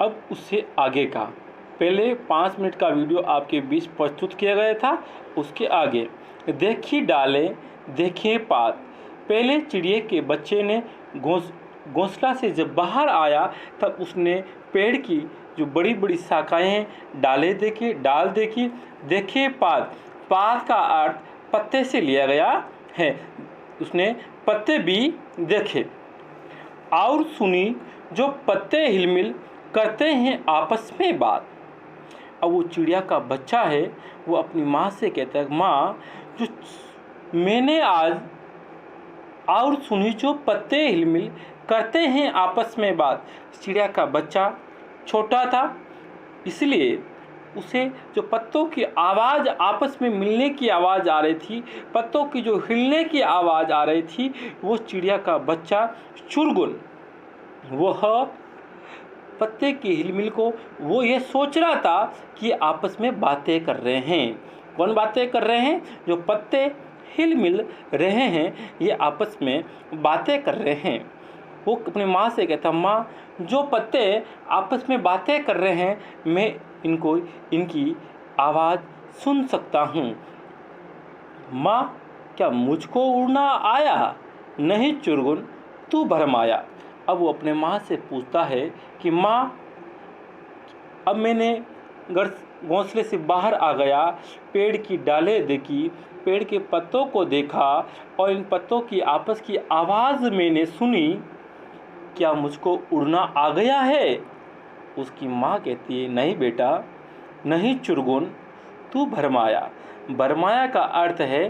अब उससे आगे का पहले 5 मिनट का वीडियो आपके बीच प्रस्तुत किया गया था। उसके आगे देखी डालें देखें पात। पहले चिड़िए के बच्चे ने घोंसला से जब बाहर आया तब उसने पेड़ की जो बड़ी बड़ी शाखाएं हैं डालें देखी, डाल देखी, देखे पात। पात का अर्थ पत्ते से लिया गया है। उसने पत्ते भी देखे और सुनी जो पत्ते हिलमिल करते हैं आपस में बात। अब वो चिड़िया का बच्चा है, वो अपनी माँ से कहता है, माँ जो मैंने आज और सुनी जो पत्ते हिलमिल करते हैं आपस में बात। चिड़िया का बच्चा छोटा था, इसलिए उसे जो पत्तों की आवाज़ आपस में मिलने की आवाज़ आ रही थी, पत्तों की जो हिलने की आवाज़ आ रही थी, वो चिड़िया का बच्चा चुरगुन वह पत्ते की हिलमिल को वो ये सोच रहा था कि आपस में बातें कर रहे हैं। कौन बातें कर रहे हैं? जो पत्ते हिलमिल रहे हैं ये आपस में बातें कर रहे हैं। वो अपनी माँ से कहता, माँ जो पत्ते आपस में बातें कर रहे हैं मैं इनकी आवाज़ सुन सकता हूँ। माँ क्या मुझको उड़ना आया? नहीं चुरगुन तू भरमाया। अब वो अपने माँ से पूछता है कि माँ अब मैंने घोंसले से बाहर आ गया, पेड़ की डालें देखी, पेड़ के पत्तों को देखा और इन पत्तों की आपस की आवाज़ मैंने सुनी, क्या मुझको उड़ना आ गया है? उसकी माँ कहती है, नहीं बेटा, नहीं चुरगुन तू भरमाया। भरमाया का अर्थ है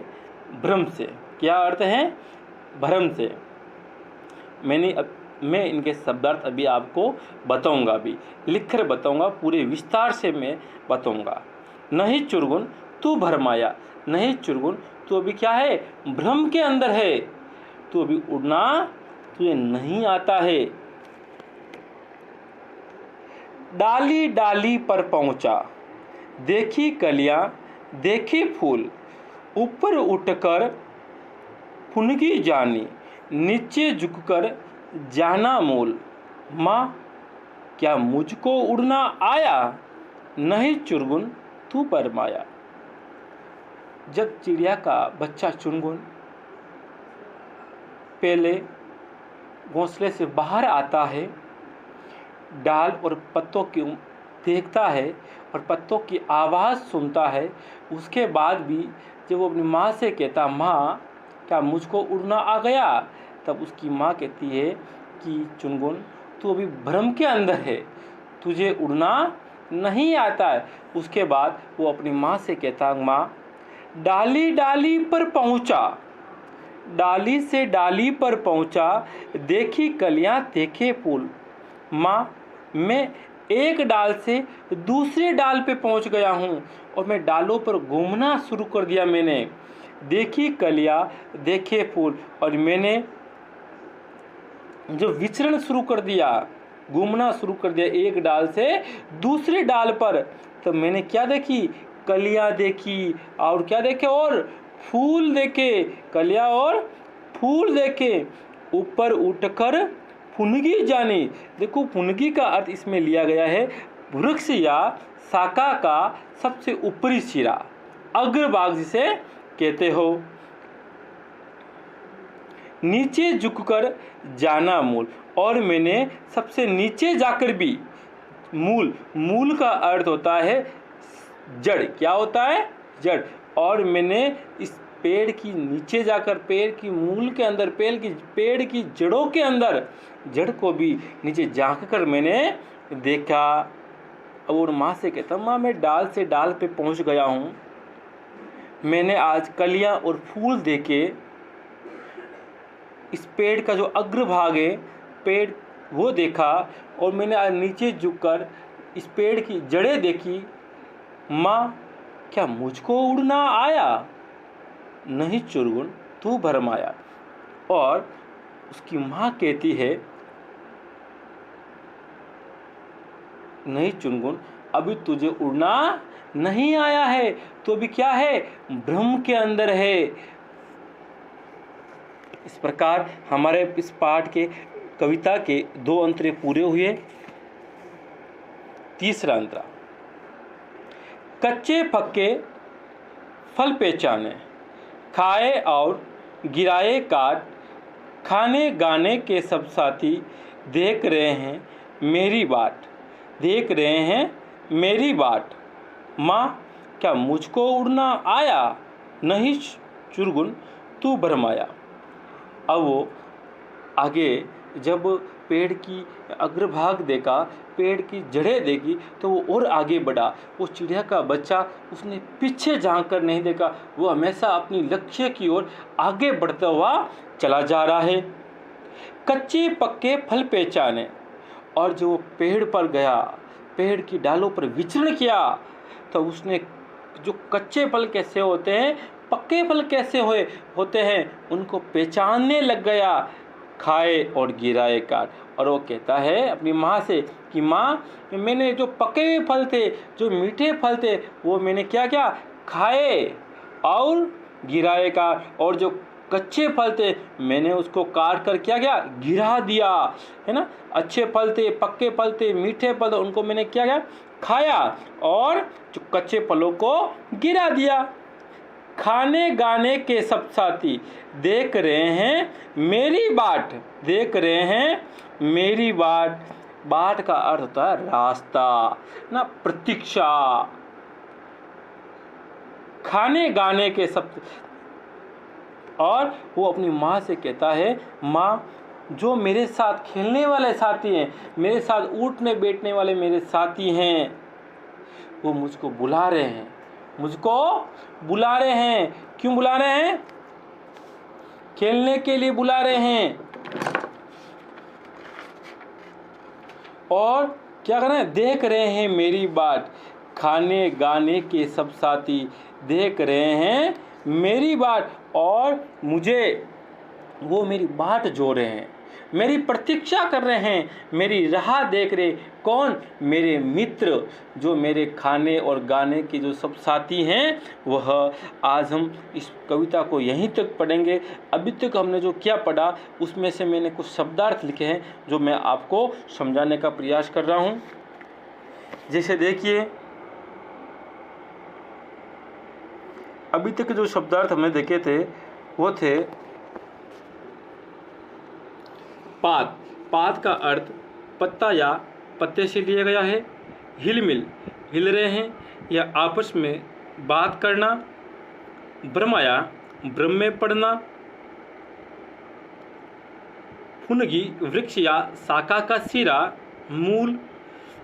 भ्रम से। क्या अर्थ है? भ्रम से। मैं इनके शब्दार्थ अभी आपको बताऊंगा, अभी लिख कर बताऊंगा, पूरे विस्तार से मैं बताऊंगा। नहीं चुरगुन तू भरमाया, नहीं चुरगुन तू अभी क्या है? भ्रम के अंदर है, तू अभी उड़ना तुझे नहीं आता है। डाली डाली पर पहुंचा, देखी कलियां देखी फूल, ऊपर उठकर फुनगी जानी, नीचे झुककर जाना मूल। माँ क्या मुझको उड़ना आया? नहीं चुरगुन तू भरमाया। जब चिड़िया का बच्चा चुरगुन पहले घोंसले से बाहर आता है, डाल और पत्तों की देखता है और पत्तों की आवाज़ सुनता है, उसके बाद भी जब वो अपनी माँ से कहता, माँ क्या मुझको उड़ना आ गया? तब उसकी माँ कहती है कि चुनगुन तू अभी भ्रम के अंदर है, तुझे उड़ना नहीं आता है। उसके बाद वो अपनी माँ से कहता, माँ डाली डाली पर पहुँचा, डाली से डाली पर पहुँचा, देखी कलियाँ देखे फूल। माँ मैं एक डाल से दूसरे डाल पे पहुँच गया हूँ और मैं डालों पर घूमना शुरू कर दिया। मैंने देखी कलियाँ देखे फूल और मैंने जो विचरण शुरू कर दिया, घूमना शुरू कर दिया एक डाल से दूसरे डाल पर। तो मैंने क्या देखी? कलियाँ देखी और क्या देखे? और फूल देखे। कलियाँ और फूल देखे। ऊपर उठकर फुनगी जानी। देखो फुनगी का अर्थ इसमें लिया गया है वृक्ष या शाखा का सबसे ऊपरी सिरा, अग्रभाग जिसे कहते हो। नीचे झुककर जाना मूल, और मैंने सबसे नीचे जाकर भी मूल का अर्थ होता है जड़। क्या होता है? जड़। और मैंने इस पेड़ की नीचे जाकर, पेड़ की मूल के अंदर, पेड़ की जड़ों के अंदर, जड़ को भी नीचे झांक कर मैंने देखा। और माँ से कहता, माँ मैं डाल से डाल पे पहुँच गया हूँ, मैंने आज कलियाँ और फूल देखे। इस पेड़ का जो अग्रभाग है पेड़ वो देखा और मैंने आज नीचे झुककर इस पेड़ की जड़ें देखी। माँ क्या मुझको उड़ना आया? नहीं चुरगुन तू भरमाया। और उसकी माँ कहती है, नहीं चुरगुन अभी तुझे उड़ना नहीं आया है, तो अभी क्या है? भ्रम के अंदर है। इस प्रकार हमारे इस पाठ के कविता के 2 अंतरे पूरे हुए। तीसरा अंतरा, कच्चे पक्के फल पहचाने, खाए और गिराए काट, खाने गाने के सब साथी देख रहे हैं मेरी बाट, देख रहे हैं मेरी बाट। माँ क्या मुझको उड़ना आया, नहीं चुरगुन तू भरमाया। अब वो आगे जब पेड़ की अग्रभाग देखा, पेड़ की जड़ें देखी, तो वो और आगे बढ़ा। वो चिड़िया का बच्चा उसने पीछे झांक कर नहीं देखा, वो हमेशा अपनी लक्ष्य की ओर आगे बढ़ता हुआ चला जा रहा है। कच्चे पक्के फल पहचाने, और जो पेड़ पर गया, पेड़ की डालों पर विचरण किया, तो उसने जो कच्चे फल कैसे होते हैं, पक्के फल कैसे होते हैं, उनको पहचानने लग गया। खाए और गिराए काट, और वो कहता है अपनी माँ से कि माँ, मैंने जो पके हुए फल थे, जो मीठे फल थे, वो मैंने क्या किया, खाए और गिराए काट, और जो कच्चे फल थे मैंने उसको काट कर क्या किया, गिरा दिया, है ना। अच्छे फल थे, पक्के फल थे, मीठे फल थे, उनको मैंने क्या किया, खाया, और जो कच्चे फलों को गिरा दिया। खाने गाने के सब साथी देख रहे हैं मेरी बाट, देख रहे हैं मेरी बाट। बाट का अर्थ होता है रास्ता ना, प्रतीक्षा। खाने गाने के सब, और वो अपनी माँ से कहता है, माँ जो मेरे साथ खेलने वाले साथी हैं, मेरे साथ उठने बैठने वाले मेरे साथी हैं, वो मुझको बुला रहे हैं, मुझको बुला रहे हैं। क्यों बुला रहे हैं? खेलने के लिए बुला रहे हैं। और क्या कर रहे हैं? देख रहे हैं मेरी बाट। खाने गाने के सब साथी देख रहे हैं मेरी बाट, और मुझे वो मेरी बाट जो रहे हैं, मेरी प्रतीक्षा कर रहे हैं, मेरी राह देख रहे। कौन? मेरे मित्र, जो मेरे खाने और गाने के जो सब साथी हैं। वह आज हम इस कविता को यहीं तक पढ़ेंगे। अभी तक हमने जो क्या पढ़ा, उसमें से मैंने कुछ शब्दार्थ लिखे हैं जो मैं आपको समझाने का प्रयास कर रहा हूँ। जैसे देखिए, अभी तक जो शब्दार्थ हमने देखे थे वो थे पात। पात का अर्थ पत्ता या पत्ते से लिया गया है। हिलमिल, हिल रहे हैं या आपस में बात करना। भ्रमाया, भ्रम में पड़ना। फुनगी, वृक्ष या शाखा का सिरा। मूल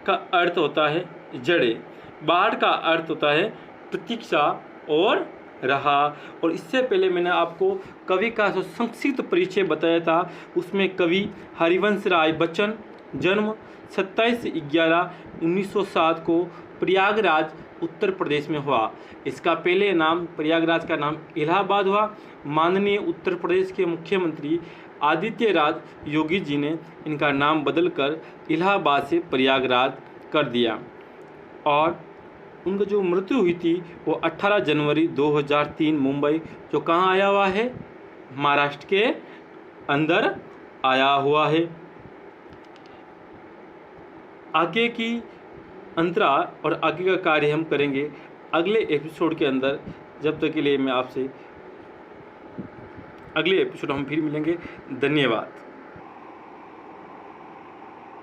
का अर्थ होता है जड़े। बाढ़ का अर्थ होता है प्रतीक्षा और रहा। और इससे पहले मैंने आपको कवि का जो संक्षिप्त परिचय बताया था, उसमें कवि हरिवंश राय बच्चन, जन्म 27/11/1907 को प्रयागराज उत्तर प्रदेश में हुआ। इसका पहले नाम, प्रयागराज का नाम इलाहाबाद हुआ। माननीय उत्तर प्रदेश के मुख्यमंत्री आदित्यराज योगी जी ने इनका नाम बदलकर इलाहाबाद से प्रयागराज कर दिया। और उनकी जो मृत्यु हुई थी वो 18 जनवरी 2003 मुंबई, जो कहाँ आया हुआ है, महाराष्ट्र के अंदर आया हुआ है। आगे की अंतरा और आगे का कार्य हम करेंगे अगले एपिसोड के अंदर। जब तक के लिए मैं आपसे अगले एपिसोड हम फिर मिलेंगे। धन्यवाद।